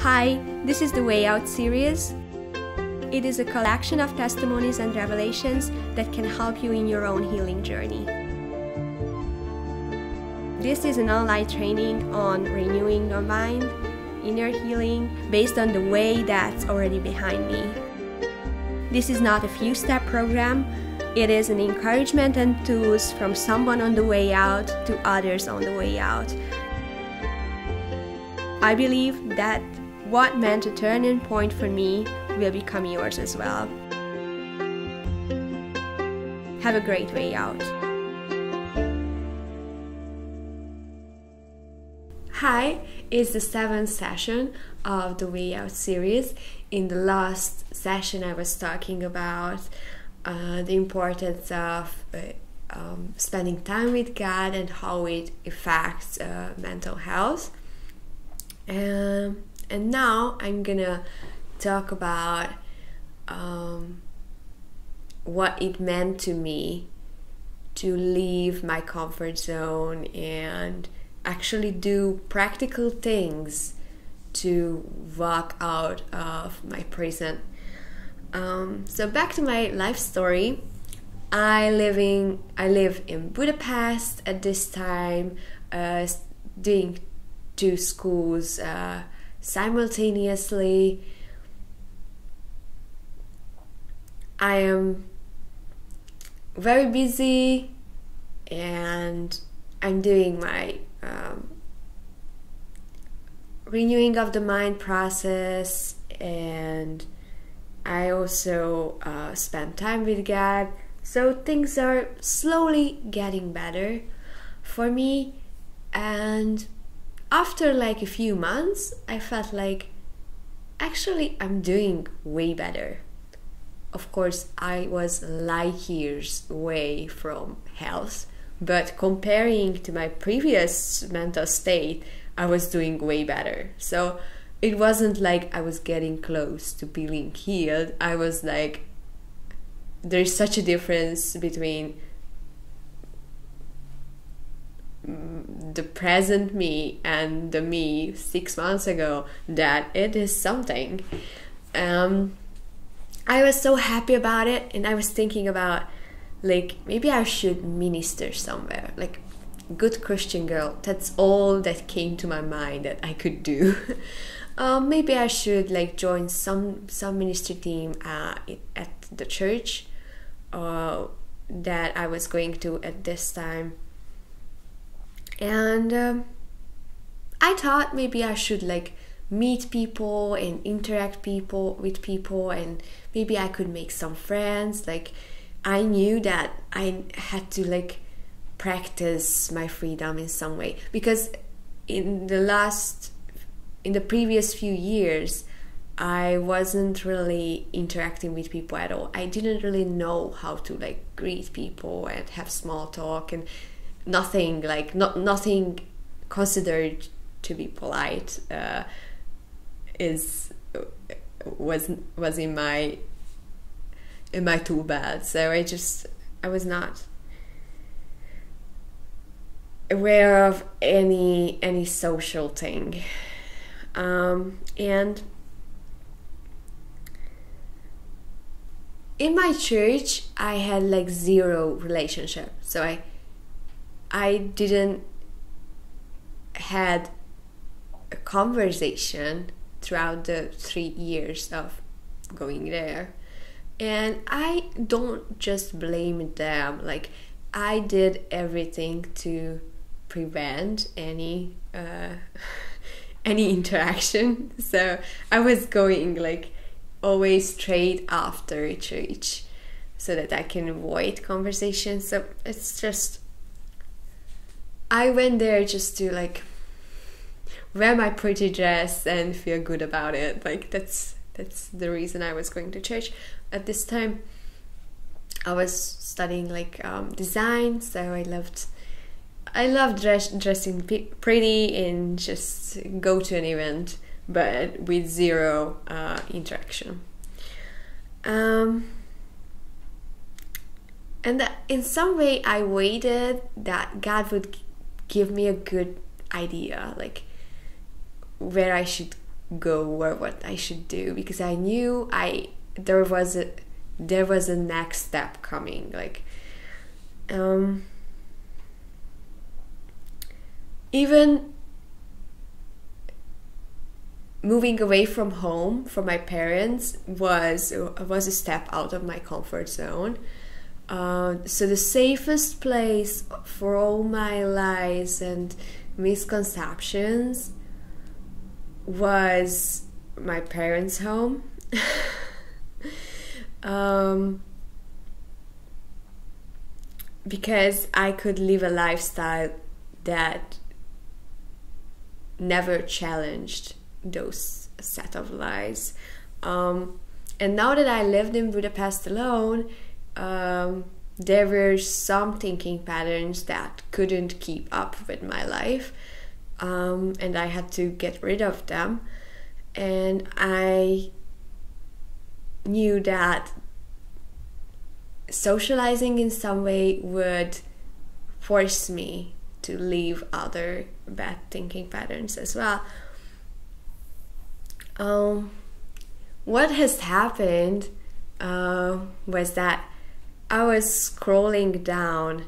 Hi, this is the WayOut series. It is a collection of testimonies and revelations that can help you in your own healing journey. This is an online training on renewing your mind, inner healing, based on the way that's already behind me. This is not a few-step program. It is an encouragement and tools from someone on the way out to others on the way out. I believe that what meant a turning point for me will become yours as well. Have a great way out. Hi, it's the 7th session of the WayOut series. In the last session I was talking about the importance of spending time with God and how it affects mental health. And now I'm gonna talk about what it meant to me to leave my comfort zone and actually do practical things to walk out of my prison. So back to my life story. I live in Budapest at this time, doing 2 schools simultaneously. I am very busy and I'm doing my renewing of the mind process, and I also spend time with God. So things are slowly getting better for me, and after like a few months I felt like actually I'm doing way better. Of course I was light years away from health, but comparing to my previous mental state I was doing way better. So it wasn't like I was getting close to being healed. I was like, there's such a difference between the present me and the me 6 months ago that it is something. I was so happy about it, and I was thinking about like maybe I should minister somewhere, like good Christian girl. That's all that came to my mind that I could do. Maybe I should like join some ministry team at the church that I was going to at this time. And I thought maybe I should like meet people and interact with people, and maybe I could make some friends. Like I knew that I had to like practice my freedom in some way, because in the previous few years I wasn't really interacting with people at all. I didn't really know how to like greet people and have small talk, and nothing considered to be polite was in my tool belt. So I was not aware of any social thing, and in my church I had like 0 relationship. So I didn't had a conversation throughout the 3 years of going there, and I don't just blame them. Like I did everything to prevent any interaction. So I was going like always straight after church so that I can avoid conversations. So it's just, I went there just to like wear my pretty dress and feel good about it. Like that's the reason I was going to church. At this time I was studying like design, so I loved dressing pretty and just go to an event, but with 0 interaction. And in some way I waited that God would give me a good idea, like where I should go or what I should do, because I knew there was a next step coming. Like even moving away from home, from my parents, was a step out of my comfort zone. So the safest place for all my lies and misconceptions was my parents' home. Because I could live a lifestyle that never challenged those set of lies. And now that I lived in Budapest alone, there were some thinking patterns that couldn't keep up with my life, and I had to get rid of them. And I knew that socializing in some way would force me to leave other bad thinking patterns as well. What has happened was that I was scrolling down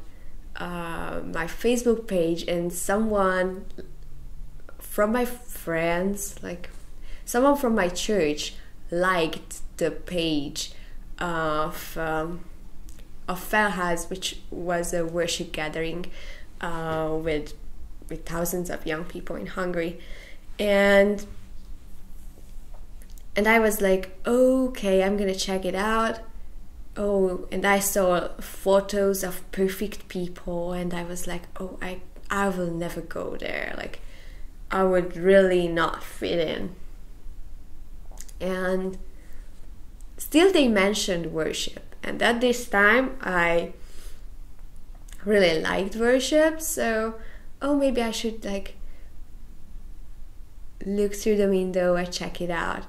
my Facebook page, and someone from my friends, like someone from my church, liked the page of Felház, which was a worship gathering with thousands of young people in Hungary, and I was like, okay, I'm gonna check it out. Oh, and I saw photos of perfect people, and I was like, oh, I will never go there. Like, I would really not fit in. And still they mentioned worship, and at this time I really liked worship, so oh, maybe I should like look through the window and check it out.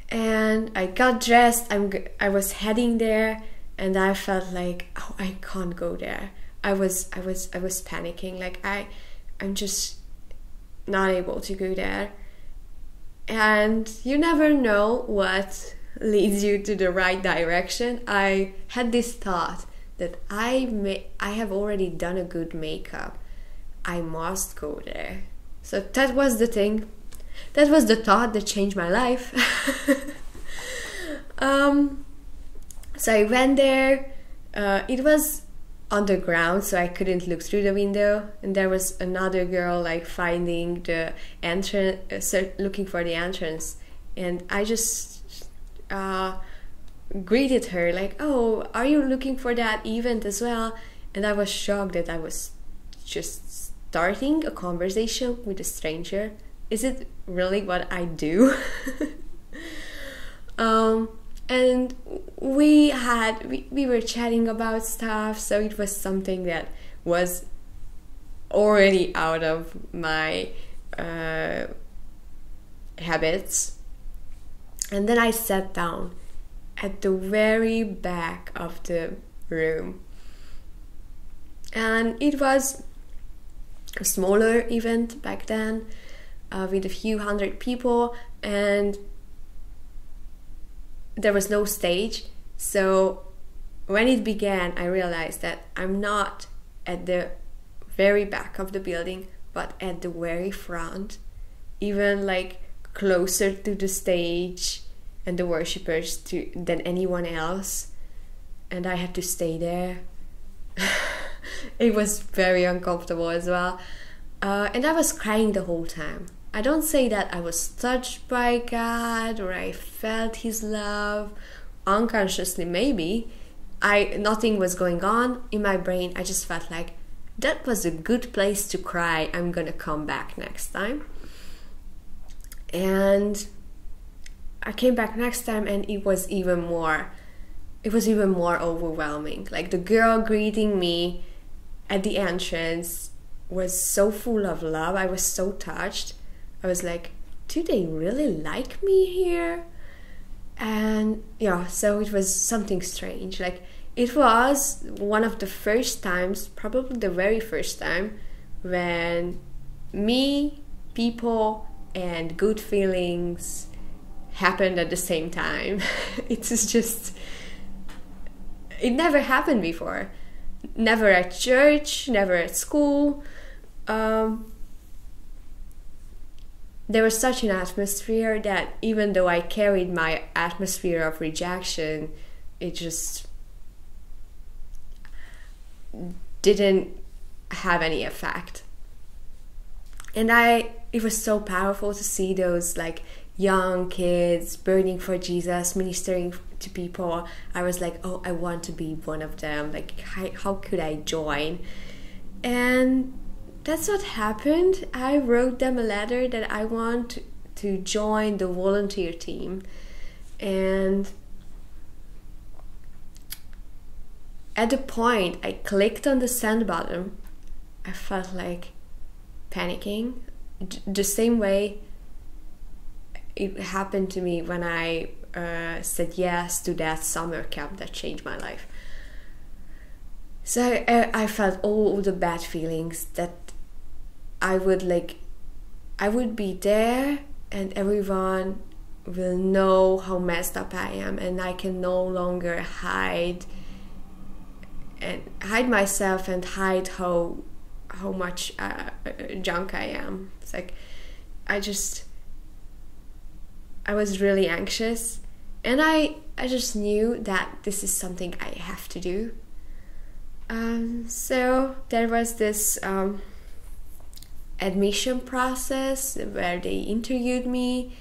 And I got dressed, I was heading there, and I felt like, oh, I can't go there. I was panicking, like I'm just not able to go there. And you never know what leads you to the right direction. I had this thought that I have already done a good makeup. I must go there. So that was the thing. That was the thought that changed my life. So I went there. It was underground, so I couldn't look through the window, and there was another girl like finding the entrance, looking for the entrance, and I just greeted her like, oh, are you looking for that event as well? And I was shocked that I was just starting a conversation with a stranger. Is it really what I do? And we were chatting about stuff, so it was something that was already out of my habits. And then I sat down at the very back of the room, and it was a smaller event back then, with a few hundred people, and there was no stage. So when it began, I realized that I'm not at the very back of the building, but at the very front, even like closer to the stage and the worshippers than anyone else, and I had to stay there. It was very uncomfortable as well, and I was crying the whole time. I don't say that I was touched by God or I felt His love. Unconsciously, maybe. Nothing was going on in my brain. I just felt like that was a good place to cry. I'm gonna come back next time. And I came back next time, and it was even more overwhelming. Like, the girl greeting me at the entrance was so full of love. I was so touched. I was like, do they really like me here? And yeah, so it was something strange. Like, it was one of the first times, probably the very first time, when people and good feelings happened at the same time. It never happened before. Never at church, never at school. There was such an atmosphere that even though I carried my atmosphere of rejection, it just didn't have any effect. And it was so powerful to see those like young kids burning for Jesus, ministering to people. I was like, oh, I want to be one of them. Like, how could I join? And that's what happened. I wrote them a letter that I want to join the volunteer team. And at the point I clicked on the send button, I felt like panicking. The same way it happened to me when I said yes to that summer camp that changed my life. So I felt all the bad feelings that I would be there and everyone will know how messed up I am, and I can no longer hide myself and hide how much junk I am. It's like I was really anxious, and I just knew that this is something I have to do. So there was this admission process where they interviewed me,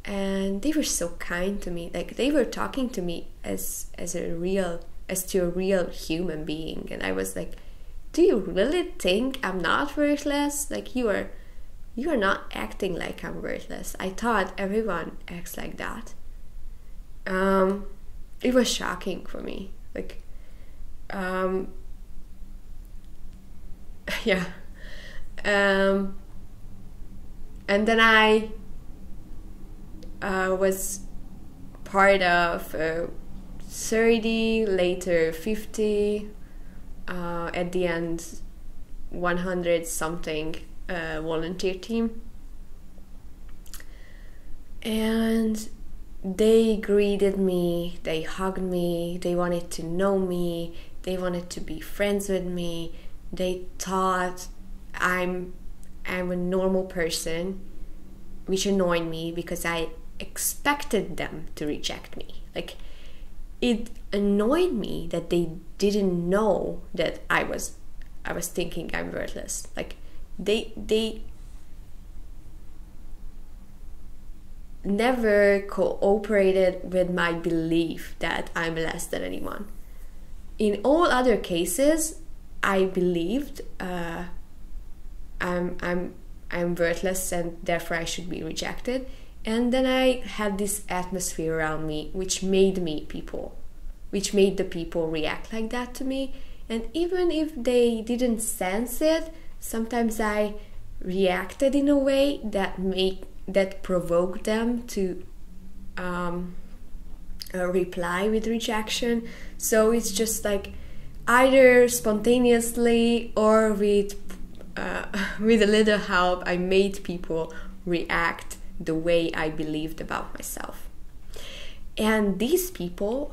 and they were so kind to me. Like, they were talking to me as to a real human being, and I was like, do you really think I'm not worthless? Like, you are not acting like I'm worthless. I thought everyone acts like that. It was shocking for me. Like, yeah. And then I was part of 30, later 50, at the end 100 something volunteer team. And they greeted me, they hugged me, they wanted to know me, they wanted to be friends with me. They thought I'm a normal person, which annoyed me because I expected them to reject me. Like, it annoyed me that they didn't know that I was thinking I'm worthless. Like, they never cooperated with my belief that I'm less than anyone. In all other cases, I believed I'm worthless and therefore I should be rejected. And then I had this atmosphere around me which made the people react like that to me. And even if they didn't sense it, sometimes I reacted in a way that provoked them to reply with rejection. So it's just like either spontaneously or with a little help, I made people react the way I believed about myself. And these people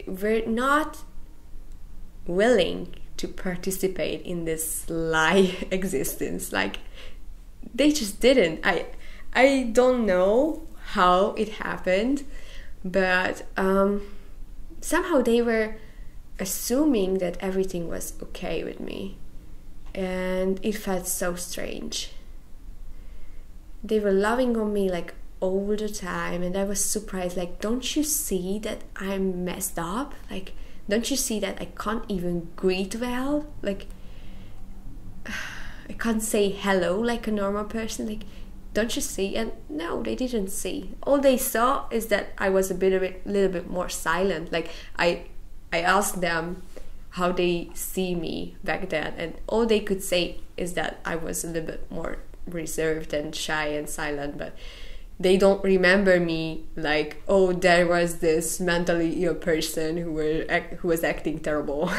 were not willing to participate in this lie existence. Like, they just didn't. I don't know how it happened, but somehow they were assuming that everything was okay with me, and it felt so strange. They were loving on me like all the time, and I was surprised. Like, don't you see that I'm messed up? Like, don't you see that I can't even greet well? Like, I can't say hello like a normal person. Like, don't you see? And no, they didn't see. All they saw is that I was a little bit more silent. Like, I asked them how they see me back then, and all they could say is that I was a little bit more reserved and shy and silent, but they don't remember me like, oh, there was this mentally ill person who was acting terrible.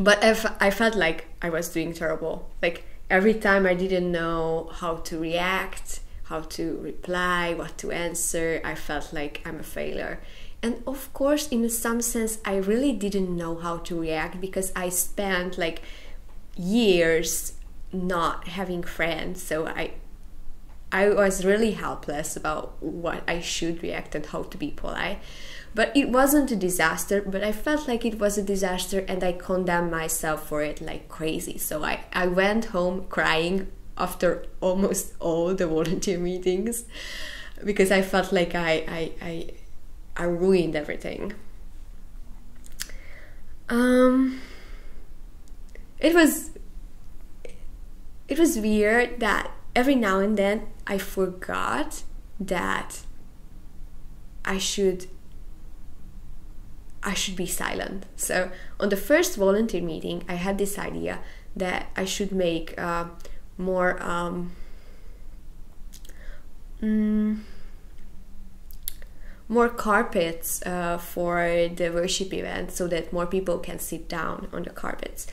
But if I felt like I was doing terrible, like, every time I didn't know how to react, how to reply, what to answer. I felt like I'm a failure. And of course, in some sense, I really didn't know how to react because I spent like years not having friends. So I was really helpless about what I should react and how to be polite. But it wasn't a disaster, but I felt like it was a disaster and I condemned myself for it like crazy. So I went home crying after almost all the volunteer meetings because I felt like I ruined everything. It was weird that every now and then I forgot that I should be silent. So on the first volunteer meeting, I had this idea that I should make more carpets for the worship event so that more people can sit down on the carpets.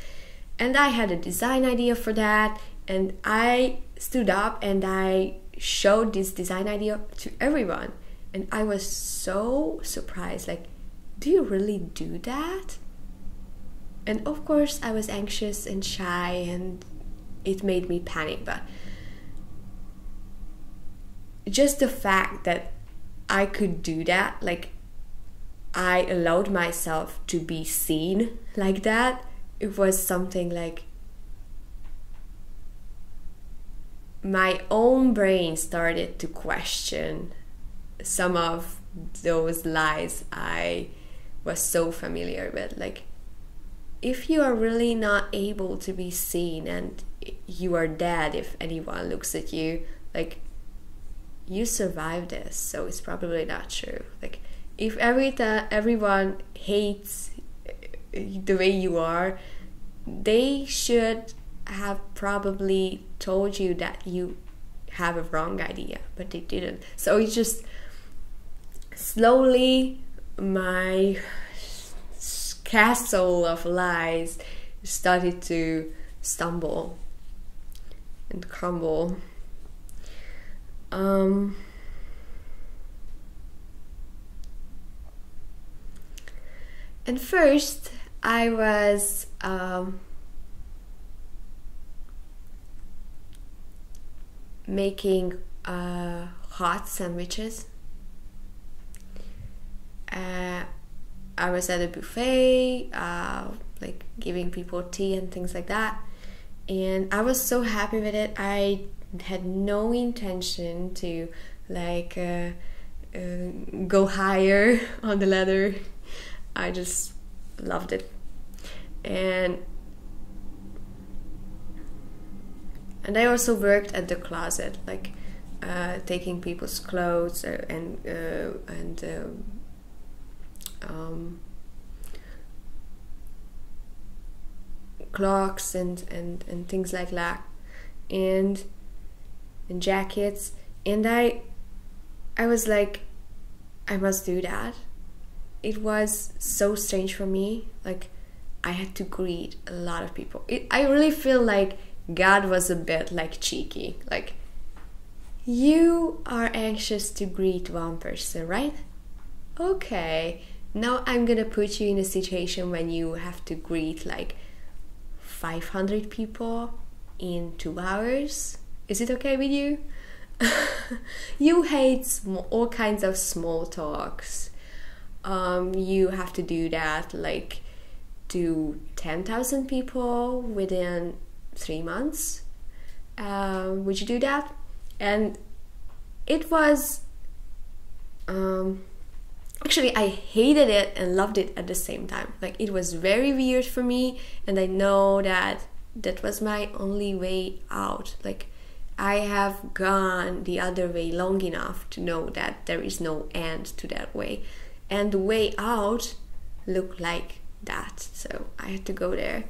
And I had a design idea for that, and I stood up and I showed this design idea to everyone. And I was so surprised, like, do you really do that? And of course I was anxious and shy and it made me panic, but just the fact that I could do that, like I allowed myself to be seen like that, it was something like my own brain started to question some of those lies I was so familiar with. Like, if you are really not able to be seen and you are dead if anyone looks at you, like, you survived this, so it's probably not true. Like, if everyone hates the way you are, they should have probably told you that you have a wrong idea, but they didn't. So it's just slowly my castle of lies started to stumble and crumble. And first I was making hot sandwiches. I was at a buffet, like giving people tea and things like that, and I was so happy with it. I had no intention to like go higher on the ladder. I just loved it. And I also worked at the closet, like taking people's clothes and clocks and things like that, and jackets. And I was like, I must do that. It was so strange for me. Like, I had to greet a lot of people. I really feel like God was a bit like cheeky. Like, you are anxious to greet one person, right? Okay, now I'm gonna put you in a situation when you have to greet like 500 people in 2 hours. Is it okay with you? You hate all kinds of small talks. You have to do that like to 10,000 people within 3 months. Would you do that? And it was actually, I hated it and loved it at the same time. Like, it was very weird for me, and I know that that was my only way out. Like, I have gone the other way long enough to know that there is no end to that way, and the way out looked like that, so I had to go there.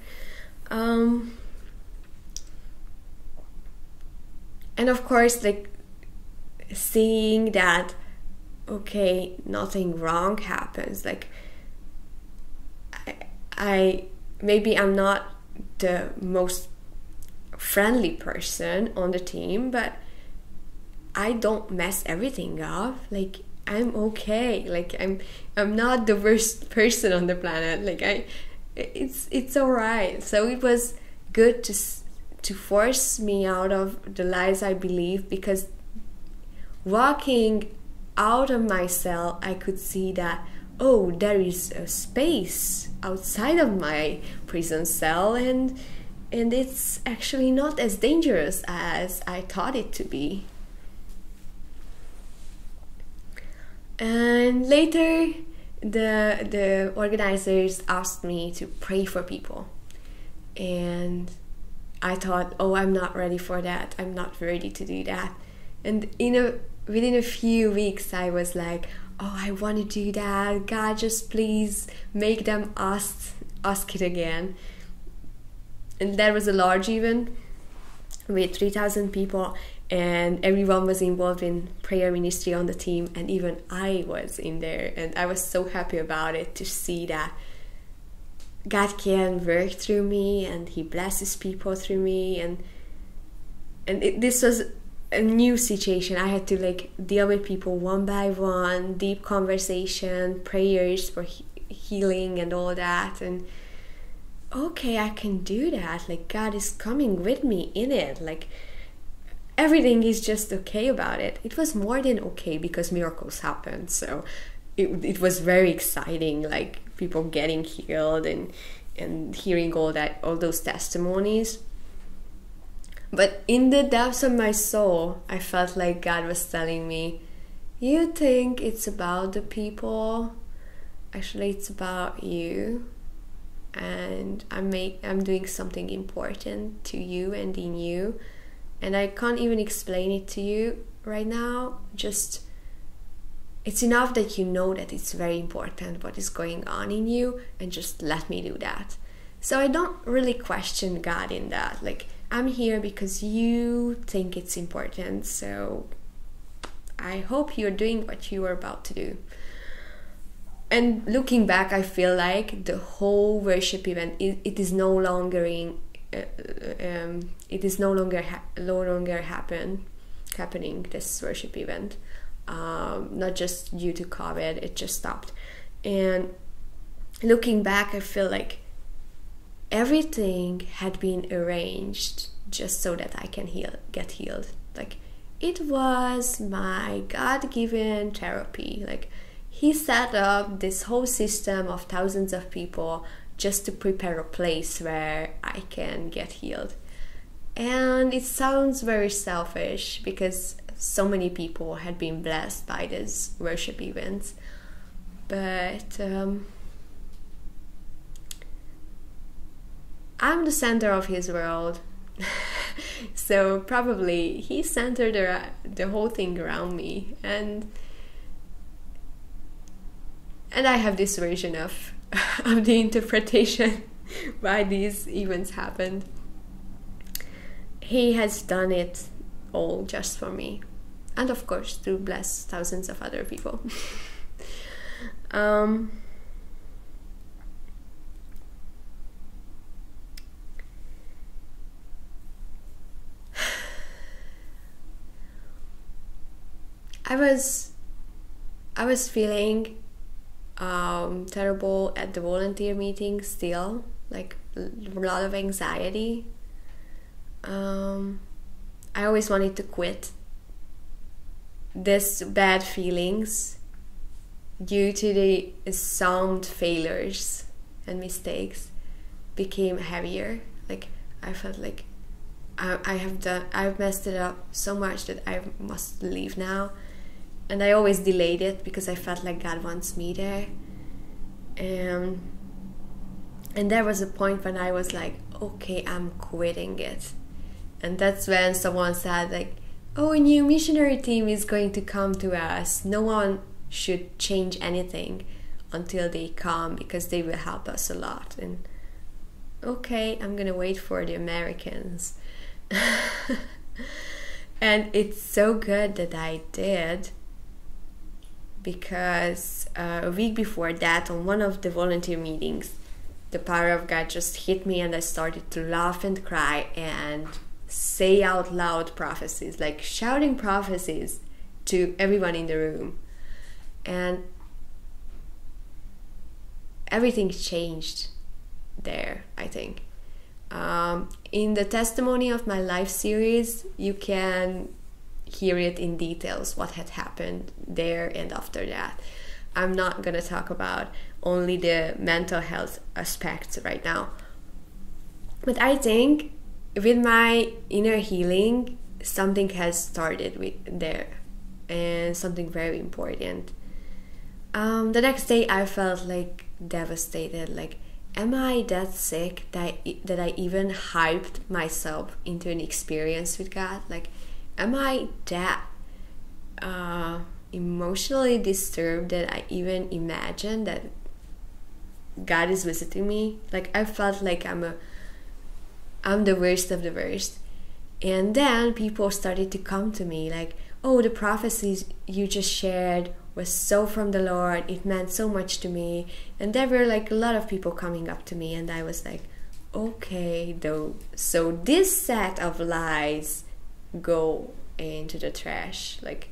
And of course, like, seeing that, okay, nothing wrong happens. Like, I maybe I'm not the most friendly person on the team, but I don't mess everything up. Like, I'm okay. Like, I'm not the worst person on the planet. Like, it's all right. So it was good to force me out of the lies I believe, because walking out of my cell, I could see that, oh, there is a space outside of my prison cell, and it's actually not as dangerous as I thought it to be. And later, the organizers asked me to pray for people, and I thought, oh, I'm not ready for that. I'm not ready to do that. And within a few weeks, I was like, oh, I want to do that. God, just please make them ask it again. And there was a large event with 3,000 people, and everyone was involved in prayer ministry on the team, and even I was in there, and I was so happy about it, to see that God can work through me, and He blesses people through me, and this was a new situation. I had to like deal with people one by one, deep conversation, prayers for healing and all that, and okay, I can do that. Like, God is coming with me in it. Like, everything is just okay about it. It was more than okay, because miracles happened. So it was very exciting, like people getting healed and hearing all those testimonies. But in the depths of my soul, I felt like God was telling me, you think it's about the people, actually it's about you, and I'm doing something important to you and in you, and I can't even explain it to you right now. Just, it's enough that you know that it's very important what is going on in you, and just let me do that. So I don't really question God in that. Like, I'm here because you think it's important, so I hope you're doing what you are about to do. And looking back, I feel like the whole worship event, it is no longer happening, this worship event. Not just due to COVID, it just stopped. And looking back, I feel like everything had been arranged just so that I can get healed. Like, it was my God-given therapy. Like, He set up this whole system of thousands of people just to prepare a place where I can get healed. And it sounds very selfish, because so many people had been blessed by these worship events. But I'm the center of His world. So probably He centered the whole thing around me. And I have this version of the interpretation why these events happened. He has done it all just for me, and of course to bless thousands of other people. I was feeling terrible at the volunteer meeting still, like a lot of anxiety. I always wanted to quit. These bad feelings due to the sound failures and mistakes became heavier. Like, I felt like I've messed it up so much that I must leave now. And I always delayed it because I felt like God wants me there. And there was a point when I was like, okay, I'm quitting it. And that's when someone said, like, oh, a new missionary team is going to come to us. No one should change anything until they come, because they will help us a lot. And okay, I'm gonna wait for the Americans. And it's so good that I did, because a week before that, on one of the volunteer meetings, the power of God just hit me, and I started to laugh and cry, and say out loud prophecies, like shouting prophecies to everyone in the room. And everything changed there, I think. In the testimony of my life series, you can hear it in details what had happened there and after that. I'm not gonna talk about only the mental health aspects right now. But I think with my inner healing, something has started with there, and something very important. The next day I felt like devastated, like, am I that sick that I even hyped myself into an experience with God? Like, am I that emotionally disturbed that I even imagined that God is visiting me? Like, I felt like I'm the worst of the worst. And then people started to come to me like, oh, the prophecies you just shared was so from the Lord, it meant so much to me. And there were like a lot of people coming up to me, and I was like, okay, though, so this set of lies go into the trash. Like,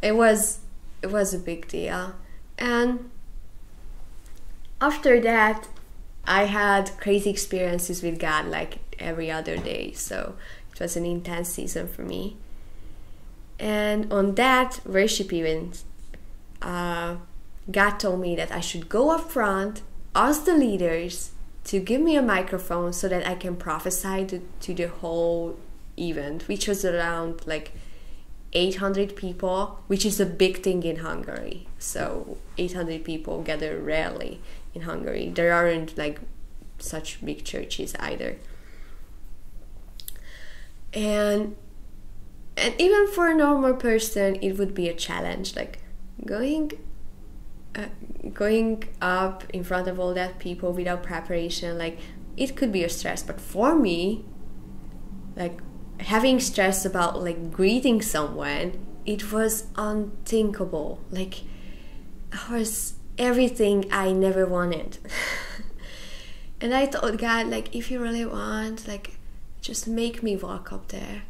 it was a big deal. And after that, I had crazy experiences with God like every other day, so it was an intense season for me. And on that worship event, God told me that I should go up front, ask the leaders to give me a microphone so that I can prophesy to the whole event, which was around like 800 people, which is a big thing in Hungary. So 800 people gather rarely in Hungary. There aren't like such big churches either. And even for a normal person, it would be a challenge, like going up in front of all that people without preparation. Like, it could be a stress. But for me, like, having stress about like greeting someone, it was unthinkable. Like, it was everything I never wanted. And I told God, like, if you really want, like, just make me walk up there.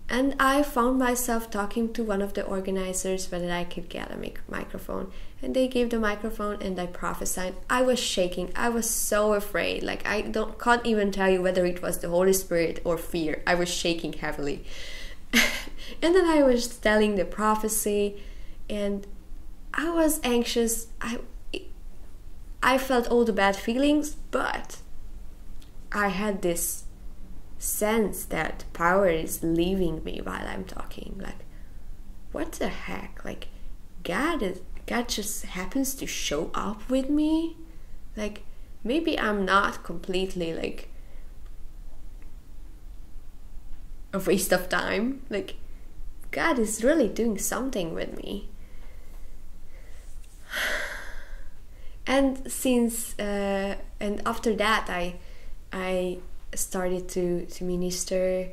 And I found myself talking to one of the organizers whether I could get a microphone. And they gave the microphone and I prophesied. I was shaking. I was so afraid. Like, I can't even tell you whether it was the Holy Spirit or fear. I was shaking heavily. And then I was telling the prophecy and I was anxious. I felt all the bad feelings, but I had this sense that power is leaving me while I'm talking. Like, what the heck? Like, God just happens to show up with me. Like, maybe I'm not completely like a waste of time. Like, God is really doing something with me. And since and after that I started to minister.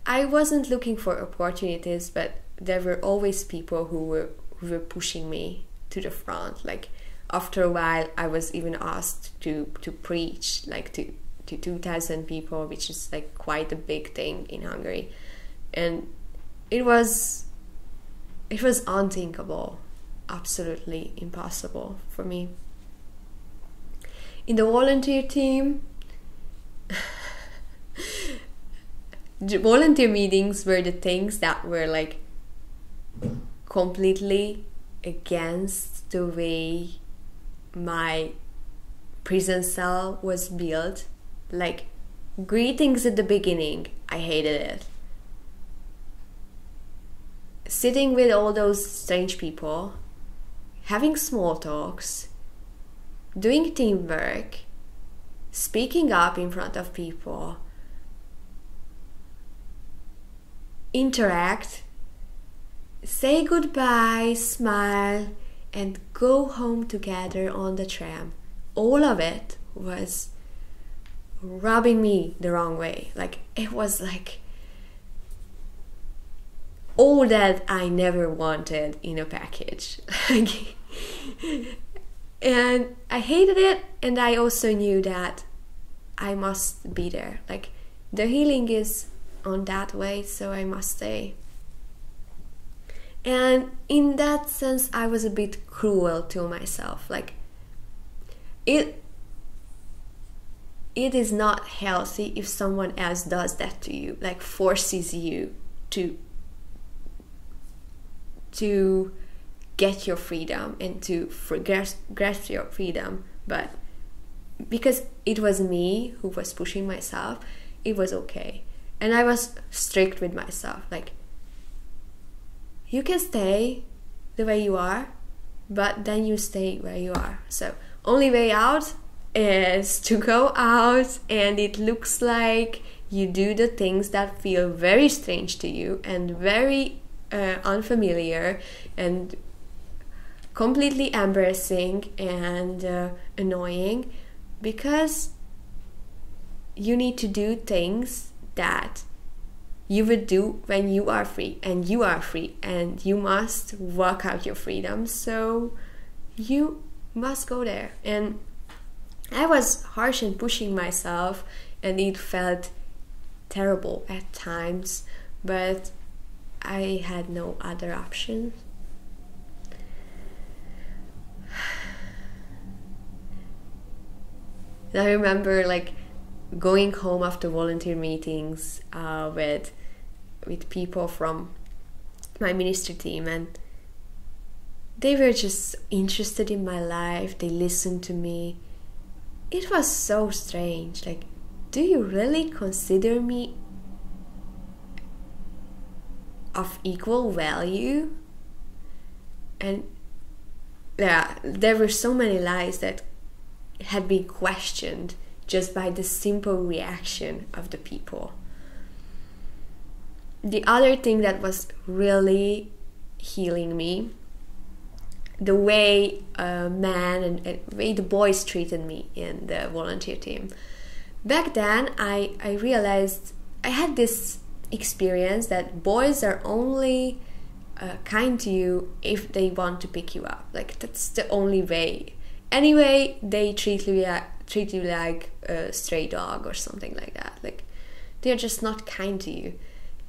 I wasn't looking for opportunities, but there were always people who were pushing me to the front. Like, after a while I was even asked to preach like to 2,000 people, which is like quite a big thing in Hungary. And it was unthinkable, absolutely impossible for me. In the volunteer team, the volunteer meetings were the things that were like completely against the way my prison cell was built. Like, greetings at the beginning, I hated it. Sitting with all those strange people, having small talks, doing teamwork, speaking up in front of people, interact, say goodbye, smile, and go home together on the tram. All of it was rubbing me the wrong way. Like, it was like all that I never wanted in a package. And I hated it, and I also knew that I must be there. Like, the healing is on that way, so I must stay. And in that sense, I was a bit cruel to myself. Like, it is not healthy if someone else does that to you, like forces you to get your freedom and to grasp your freedom. But because it was me who was pushing myself, it was okay. And I was strict with myself, like, you can stay the way you are, but then you stay where you are. So only way out is to go out, and it looks like you do the things that feel very strange to you and very unfamiliar and completely embarrassing and annoying, because you need to do things that you would do when you are free, and you are free, and you must work out your freedom, so you must go there. And I was harsh and pushing myself, and it felt terrible at times, but I had no other option. And I remember like going home after volunteer meetings with people from my ministry team, and they were just interested in my life. They listened to me. It was so strange. Like, do you really consider me of equal value? And yeah, there were so many lies that had been questioned just by the simple reaction of the people. The other thing that was really healing me, the way men and way the boys treated me in the volunteer team. Back then, I realized I had this experience that boys are only kind to you if they want to pick you up. Like, that's the only way. Anyway, they treat you like a stray dog or something like that. Like, they're just not kind to you.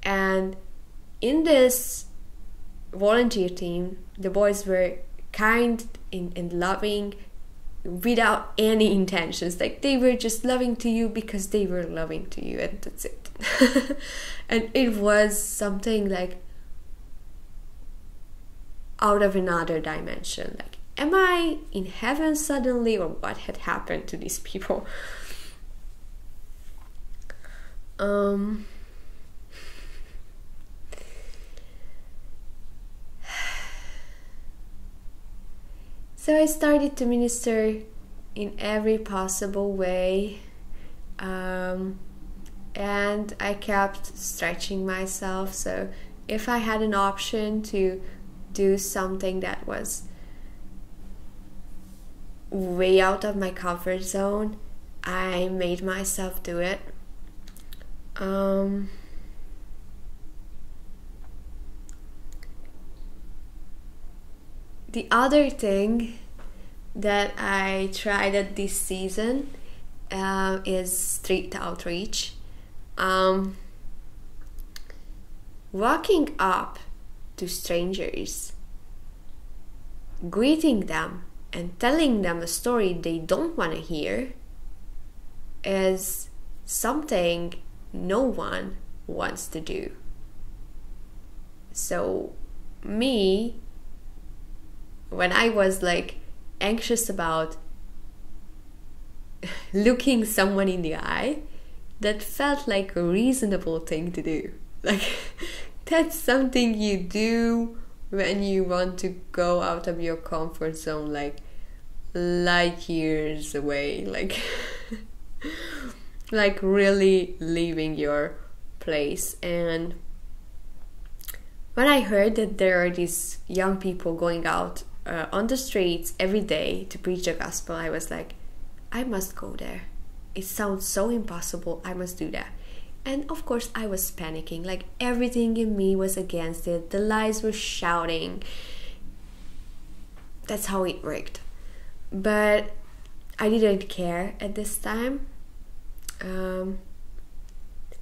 And in this volunteer team, the boys were kind and loving without any intentions. Like, they were just loving to you because they were loving to you, and that's it. And it was something like out of another dimension. Like, am I in heaven suddenly, or what had happened to these people? So I started to minister in every possible way, and I kept stretching myself. So if I had an option to do something that was way out of my comfort zone, I made myself do it. The other thing that I tried at this season is street outreach. Walking up to strangers, greeting them and telling them a story they don't want to hear is something no one wants to do. So me, when I was like anxious about looking someone in the eye, that felt like a reasonable thing to do. Like, that's something you do when you want to go out of your comfort zone, like light years away, like like really leaving your place. And when I heard that there are these young people going out on the streets every day to preach the gospel, I was like, I must go there. It sounds so impossible. I must do that. And of course I was panicking. Like, everything in me was against it. The lies were shouting. That's how it worked. But I didn't care at this time.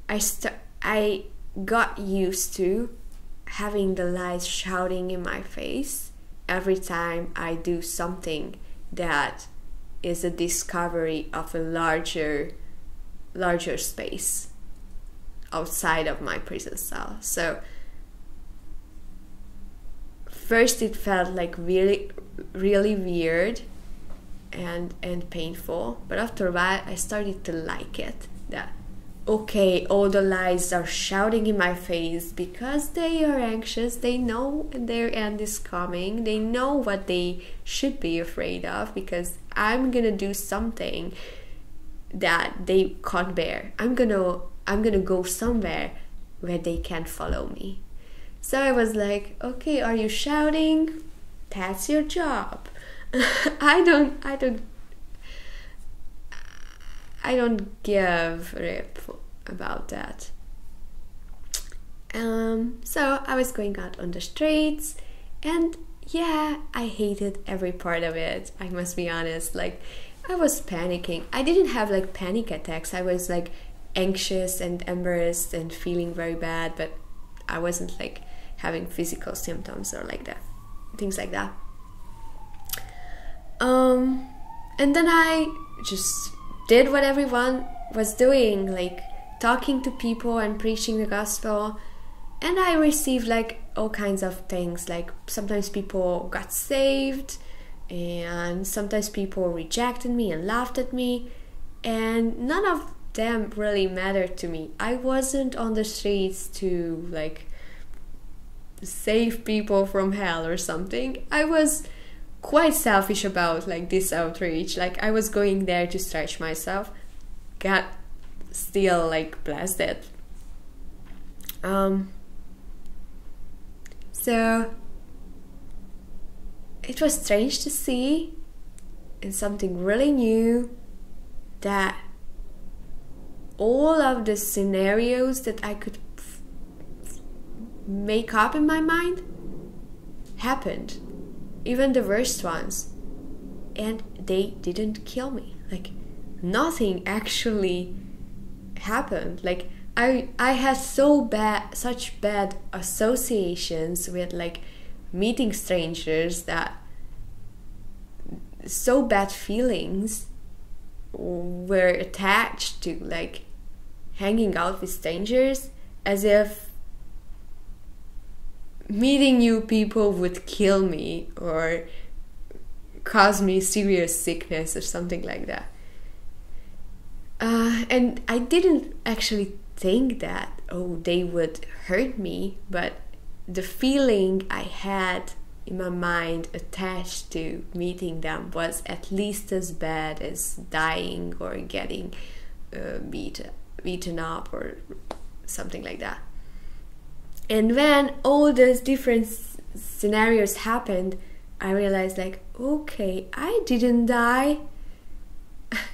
I got used to having the lies shouting in my face every time I do something that is a discovery of a larger space outside of my prison cell. So first it felt like really weird and painful, but after a while I started to like it. That okay, all the lies are shouting in my face because they are anxious, they know their end is coming, they know what they should be afraid of, because I'm gonna do something that they can't bear. I'm gonna go somewhere where they can't follow me. So I was like, okay, are you shouting? That's your job. I don't give a rip about that. So I was going out on the streets, and yeah, I hated every part of it. I must be honest. Like, I was panicking. I didn't have like panic attacks. I was like anxious and embarrassed and feeling very bad, but I wasn't like having physical symptoms or like that, things like that. And then I just did what everyone was doing, like talking to people and preaching the gospel. And I received like all kinds of things. Like sometimes people got saved, and sometimes people rejected me and laughed at me, and none of them really mattered to me. I wasn't on the streets to like save people from hell or something. I was quite selfish about like this outreach. Like, I was going there to stretch myself. God still like blessed it. So it was strange to see, and something really new, that all of the scenarios that I could make up in my mind happened, even the worst ones, and they didn't kill me. Like, nothing actually happened. Like, I had such bad associations with like meeting strangers, that so bad feelings were attached to like hanging out with strangers, as if meeting new people would kill me or cause me serious sickness or something like that. And I didn't actually think that, oh, they would hurt me, but the feeling I had in my mind attached to meeting them was at least as bad as dying or getting beaten up or something like that. And when all those different scenarios happened, I realized like, okay, I didn't die.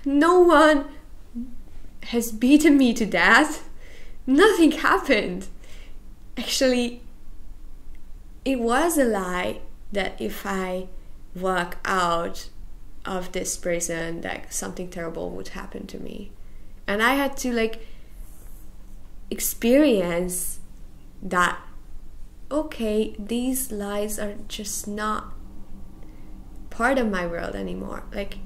No one has beaten me to death. Nothing happened. Actually, it was a lie that if I walk out of this prison, like something terrible would happen to me. And I had to like experience that, okay, these lies are just not part of my world anymore. Like,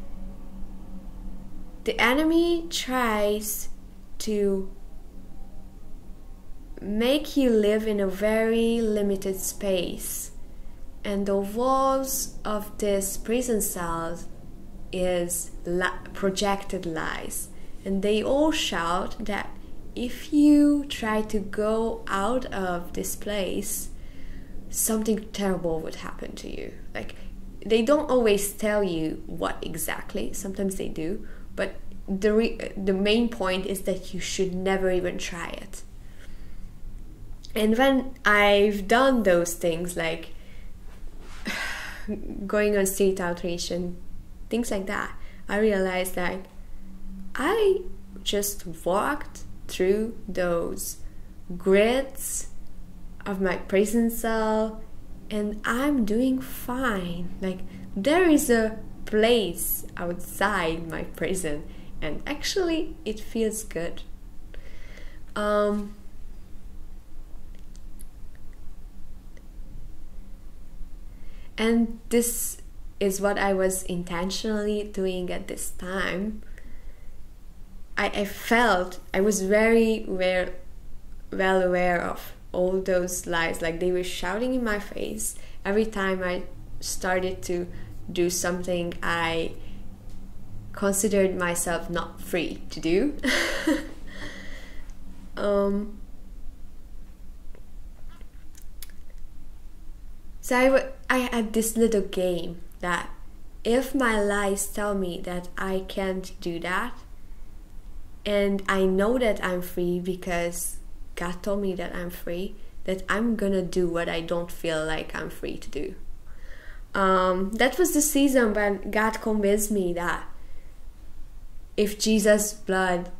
the enemy tries to make you live in a very limited space, and the walls of this prison cell is projected lies, and they all shout that if you try to go out of this place, something terrible would happen to you. Like, they don't always tell you what exactly, sometimes they do, but the main point is that you should never even try it. And when I've done those things, like going on street outreach and things like that, I realized that I just walked through those grids of my prison cell, and I'm doing fine. Like, there is a place outside my prison, and actually it feels good. And this is what I was intentionally doing at this time. I felt I was very well aware of all those lies, like they were shouting in my face every time I started to do something I considered myself not free to do. So I had this little game that if my lies tell me that I can't do that, and I know that I'm free because God told me that I'm free, that I'm gonna do what I don't feel like I'm free to do. That was the season when God convinced me that if Jesus' blood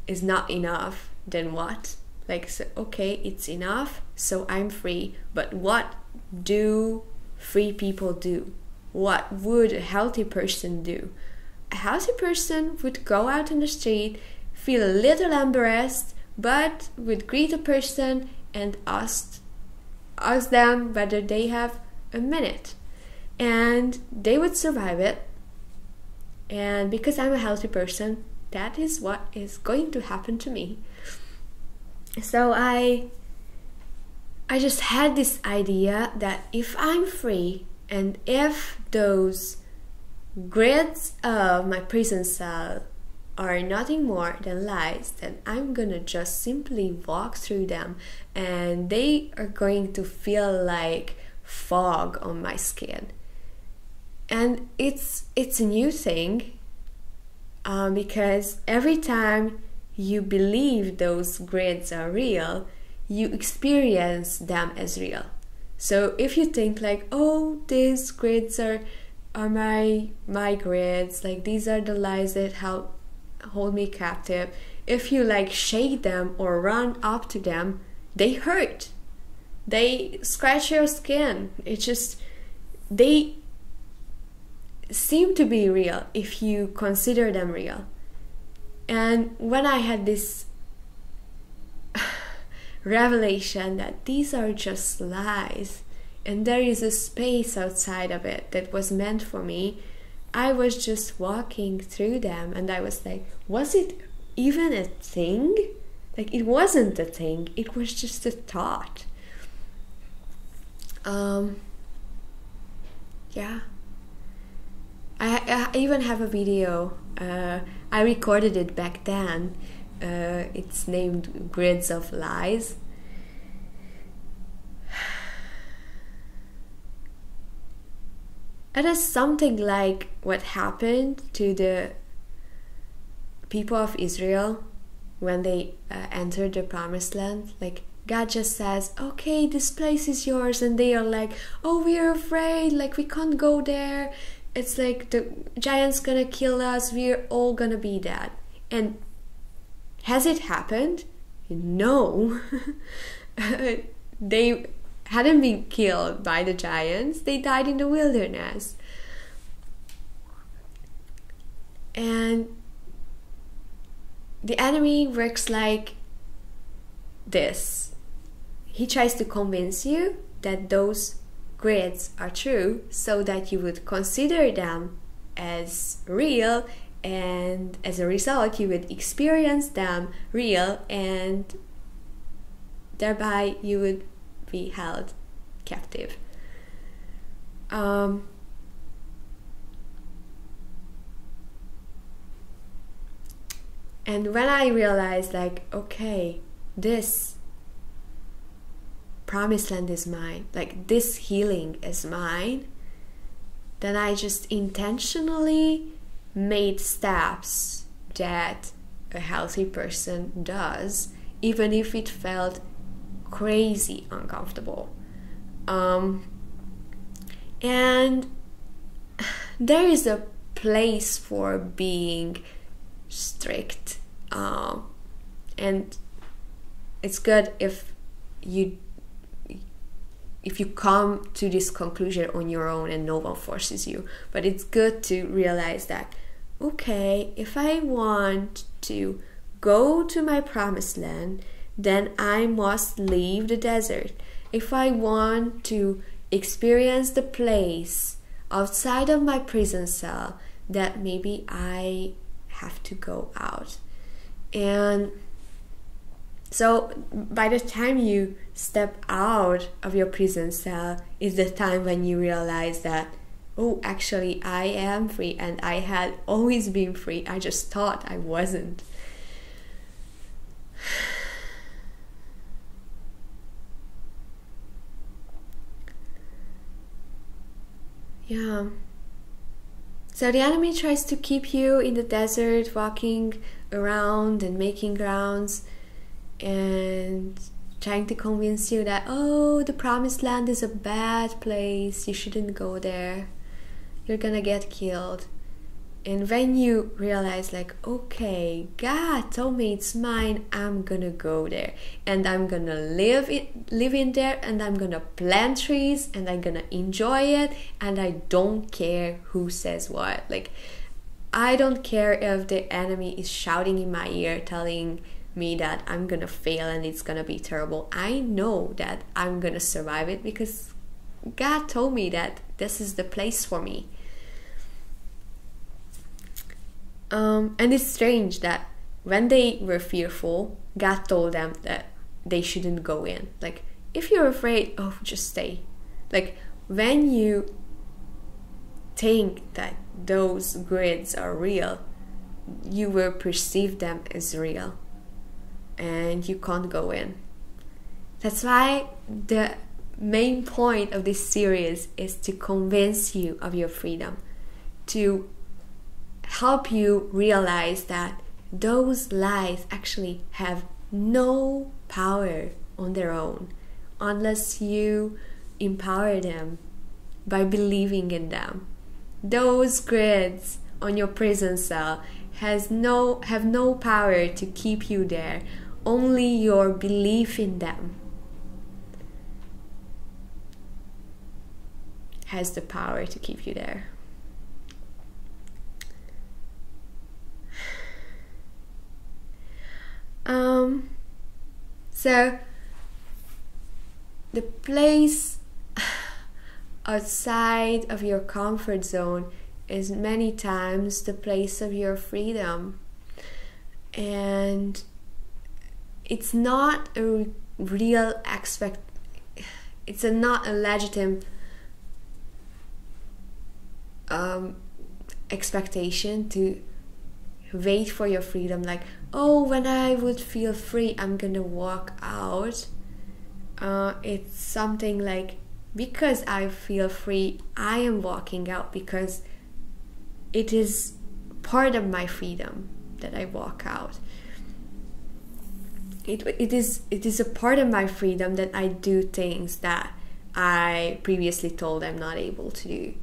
is not enough, then what? Like, so, okay, it's enough, so I'm free. But what do free people do? What would a healthy person do? A healthy person would go out in the street, feel a little embarrassed, but would greet a person and ask them whether they have a minute. And they would survive it. And because I'm a healthy person, that is what is going to happen to me. So I just had this idea that if I'm free and if those grids of my prison cell are nothing more than lies, then I'm gonna just simply walk through them and they are going to feel like fog on my skin. And it's a new thing because every time you believe those grids are real, you experience them as real. So if you think like, oh, these grids are my grids, like these are the lies that hold me captive, if you like shake them or run up to them, they hurt. They scratch your skin. It's just, they seem to be real if you consider them real. And when I had this revelation that these are just lies and there is a space outside of it that was meant for me, I was just walking through them and I was like, was it even a thing? Like, it wasn't a thing, it was just a thought. Yeah. I even have a video. I recorded it back then. It's named Grids of Lies. It is something like what happened to the people of Israel when they entered the Promised Land. Like, God just says, okay, this place is yours, and they are like, oh, we are afraid, like we can't go there. It's like the giant's gonna kill us, we're all gonna be dead. And has it happened? No. They hadn't been killed by the giants, they died in the wilderness. And the enemy works like this. He tries to convince you that those grids are true so that you would consider them as real, and as a result you would experience them real, and thereby you would be held captive. And when I realized, like, okay, this Promised Land is mine, like this healing is mine, then I just intentionally made steps that a healthy person does, even if it felt crazy uncomfortable. And there is a place for being strict, and it's good if you come to this conclusion on your own and no one forces you. But it's good to realize that, okay, if I want to go to my promised land, then I must leave the desert. If I want to experience the place outside of my prison cell, that maybe I have to go out. And so by the time you step out of your prison cell is the time when you realize that, oh, actually I am free, and I had always been free. I just thought I wasn't. Yeah. So the enemy tries to keep you in the desert, walking around and making rounds and trying to convince you that, oh, the promised land is a bad place, you shouldn't go there, you're gonna get killed. And when you realize, like, okay, God told me it's mine, I'm gonna go there, and I'm gonna live in there, and I'm gonna plant trees, and I'm gonna enjoy it, and I don't care who says what. Like, I don't care if the enemy is shouting in my ear telling me that I'm gonna fail and it's gonna be terrible. I know that I'm gonna survive it because God told me that this is the place for me. And it's strange that when they were fearful, God told them that they shouldn't go in. Like, if you're afraid, oh, just stay. Like, when you think that those grids are real, you will perceive them as real, and you can't go in. That's why the main point of this series is to convince you of your freedom, to help you realize that those lies actually have no power on their own unless you empower them by believing in them. Those grids on your prison cell have no power to keep you there. Only your belief in them has the power to keep you there. So the place outside of your comfort zone is many times the place of your freedom, and it's not a real it's not a legitimate expectation to wait for your freedom. Like, oh, when I would feel free, I'm gonna walk out. It's something like, because I feel free, I am walking out, because it is part of my freedom that I walk out. It is a part of my freedom that I do things that I previously told I'm not able to do.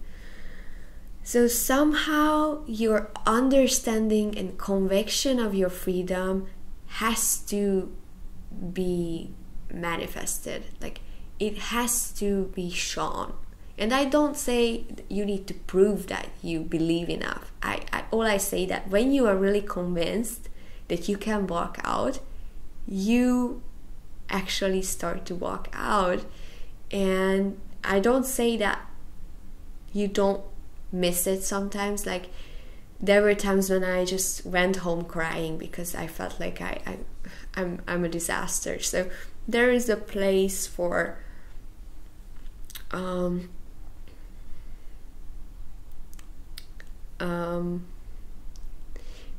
So somehow your understanding and conviction of your freedom has to be manifested. Like, it has to be shown. And I don't say you need to prove that you believe enough. All I say that when you are really convinced that you can walk out, you actually start to walk out. And I don't say that you don't miss it sometimes. Like, there were times when I just went home crying because I felt like I'm a disaster. So there is a place for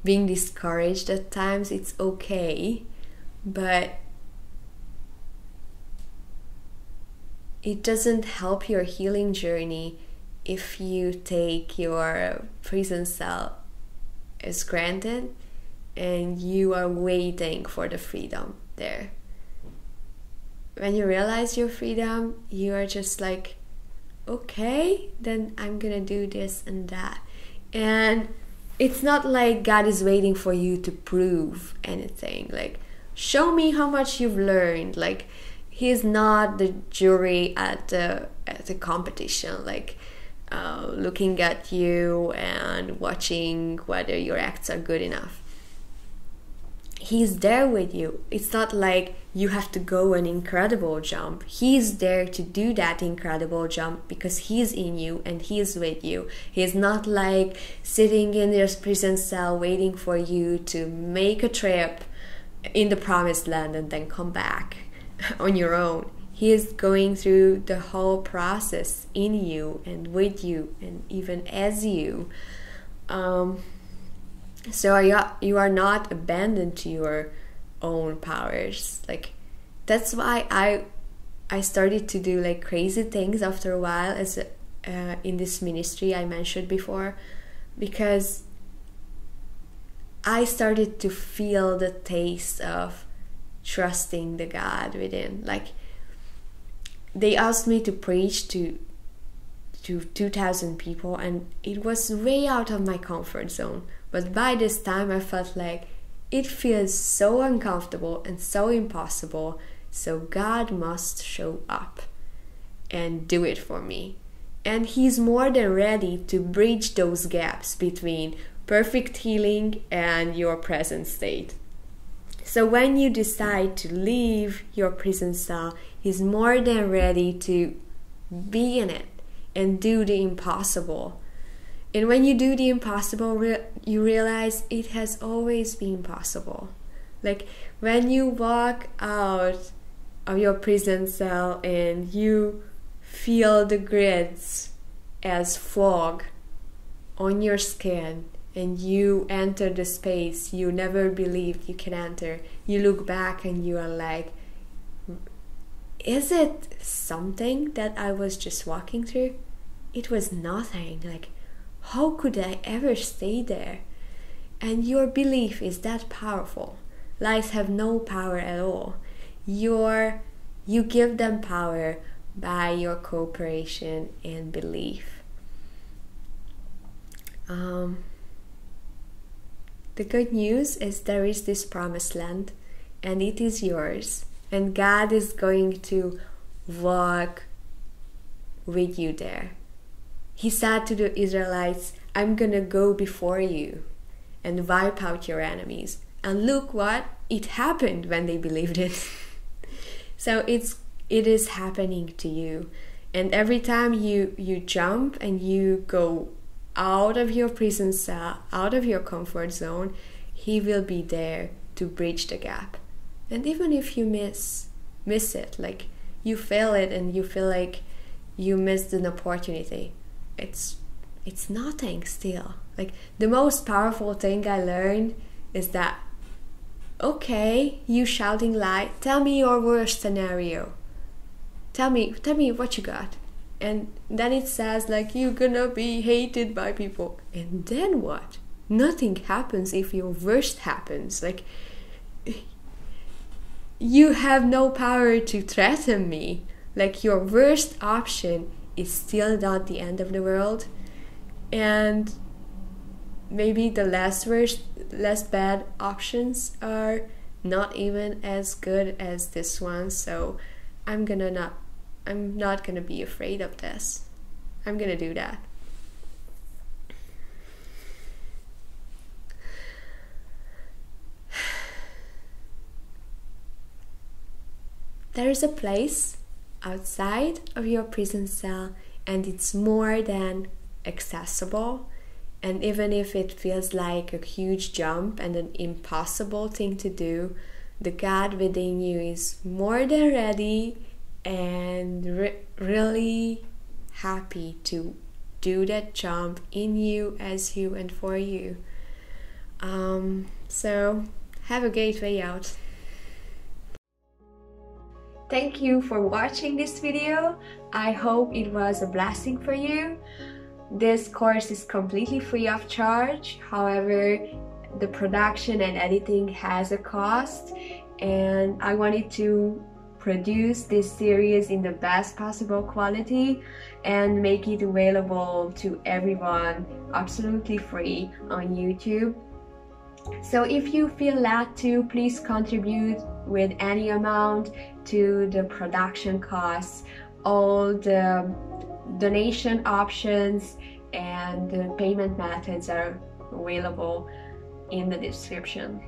being discouraged at times. It's okay, but it doesn't help your healing journey if you take your prison cell as granted and you are waiting for the freedom there. When you realize your freedom, you are just like, okay, then I'm gonna do this and that. And it's not like God is waiting for you to prove anything. Like, show me how much you've learned. Like, He's not the jury at the competition, like looking at you and watching whether your acts are good enough. He's there with you. It's not like you have to go an incredible jump. He's there to do that incredible jump because he's in you and he's with you. He's not like sitting in your prison cell waiting for you to make a trip in the promised land and then come back on your own. He is going through the whole process in you and with you and even as you. So you are not abandoned to your own powers. Like, that's why I started to do like crazy things after a while as in this ministry I mentioned before, because I started to feel the taste of trusting the God within. Like, they asked me to preach to 2,000 people, and it was way out of my comfort zone. But by this time I felt like it feels so uncomfortable and so impossible, so God must show up and do it for me. And He's more than ready to bridge those gaps between perfect healing and your present state. So when you decide to leave your prison cell, He's more than ready to be in it and do the impossible. And when you do the impossible, you realize it has always been possible. Like, when you walk out of your prison cell and you feel the grids as fog on your skin, and you enter the space you never believed you can enter, you look back and you are like, is it something that I was just walking through? It was nothing. Like, how could I ever stay there? And your belief is that powerful. Lies have no power at all. You give them power by your cooperation and belief. The good news is there is this promised land, and it is yours. And God is going to walk with you there. He said to the Israelites, I'm gonna go before you and wipe out your enemies. And look what? It happened when they believed it. So it is happening to you. And every time you jump and you go out of your prison cell, out of your comfort zone, He will be there to bridge the gap. And even if you miss it, like you fail it and you feel like you missed an opportunity, it's nothing still. Like, the most powerful thing I learned is that, okay, you shouting lie, tell me your worst scenario. Tell me what you got. And then it says like, you're gonna be hated by people. And then what? Nothing happens if your worst happens. Like, you have no power to threaten me. Like, your worst option is still not the end of the world. And maybe the less bad options are not even as good as this one. So I'm not gonna be afraid of this. I'm gonna do that. There is a place outside of your prison cell, and it's more than accessible. And even if it feels like a huge jump and an impossible thing to do, the God within you is more than ready and really happy to do that jump in you, as you, and for you. So have a great way out. Thank you for watching this video. I hope it was a blessing for you. This course is completely free of charge. However, the production and editing has a cost, and I wanted to produce this series in the best possible quality and make it available to everyone absolutely free on YouTube. So if you feel led to, please contribute with any amount to the production costs. All the donation options and the payment methods are available in the description.